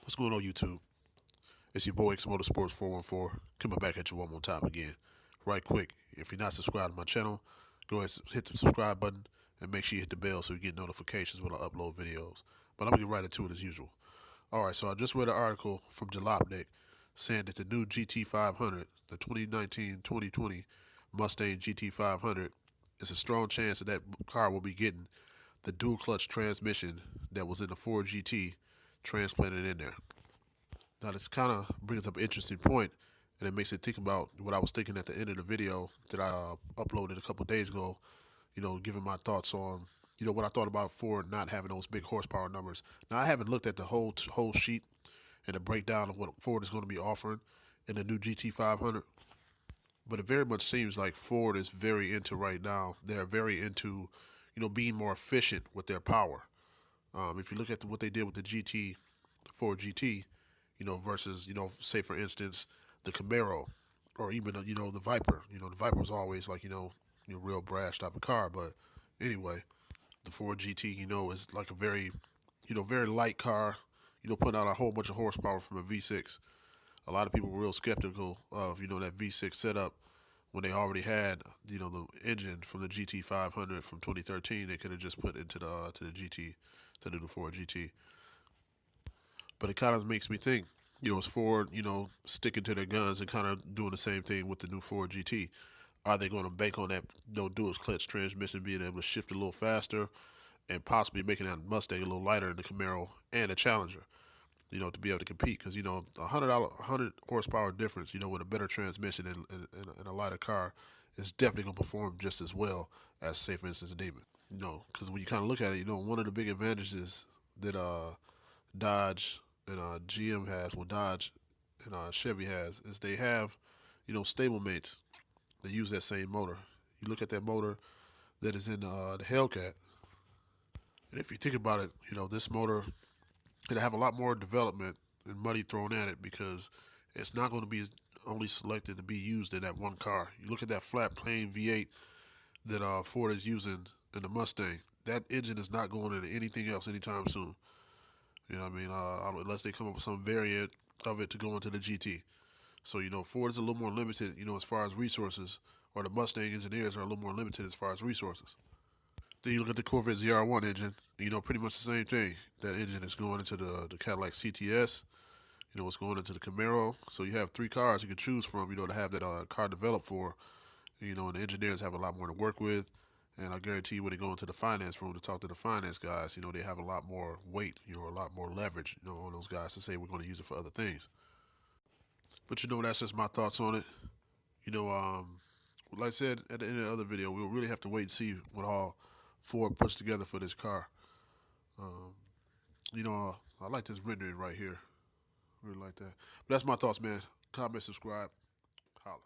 What's going on, YouTube? It's your boy X Motorsports 414 coming back at you one more time again. Right quick, if you're not subscribed to my channel, go ahead and hit the subscribe button and make sure you hit the bell so you get notifications when I upload videos. But I'm going to get right into it as usual. Alright, so I just read an article from Jalopnik saying that the new GT500, the 2019-2020 Mustang GT500, is a strong chance that car will be getting the dual clutch transmission that was in the Ford GT transplanted in there. Now this kind of brings up an interesting point, and it makes it think about what I was thinking at the end of the video that I uploaded a couple of days ago. Giving my thoughts on what I thought about Ford not having those big horsepower numbers. Now I haven't looked at the whole sheet and the breakdown of what Ford is going to be offering in the new GT500, but it very much seems like Ford is very into right now. They're very into being more efficient with their power. If you look at what they did with the GT, Ford GT, versus, say for instance, the Camaro, or even, the Viper. The Viper was always like, real brash type of car. But anyway, the Ford GT, is like a very, very light car, putting out a whole bunch of horsepower from a V6. A lot of people were real skeptical of, that V6 setup when they already had, the engine from the GT500 from 2013. They could have just put into the GT, to the new Ford GT. But it kind of makes me think, is Ford, sticking to their guns and kind of doing the same thing with the new Ford GT? Are they going to bank on that dual clutch transmission being able to shift a little faster and possibly making that Mustang a little lighter in the Camaro and the Challenger, to be able to compete? Because, $100 horsepower difference, with a better transmission and a lighter car is definitely going to perform just as well as, say, for instance, a Demon. Because when you kind of look at it, one of the big advantages that Dodge and GM has, well, Dodge and Chevy has, is they have, stablemates that use that same motor. You look at that motor that is in the Hellcat, and if you think about it, this motor, it'll have a lot more development and money thrown at it because it's not going to be only selected to be used in that one car. You look at that flat plain V8 that Ford is using in the Mustang. That engine is not going into anything else anytime soon. You know what I mean? Unless they come up with some variant of it to go into the GT. So, Ford is a little more limited, as far as resources, or the Mustang engineers are a little more limited as far as resources. Then you look at the Corvette ZR1 engine, pretty much the same thing. That engine is going into the Cadillac CTS, it's going into the Camaro. So you have three cars you can choose from, to have that car developed for, and the engineers have a lot more to work with. And I guarantee you when they go into the finance room to talk to the finance guys, they have a lot more weight, a lot more leverage, on those guys to say we're going to use it for other things. But, that's just my thoughts on it. Like I said at the end of the other video, we'll really have to wait and see what all Ford puts together for this car. I like this rendering right here. Really like that. But that's my thoughts, man. Comment, subscribe, holla.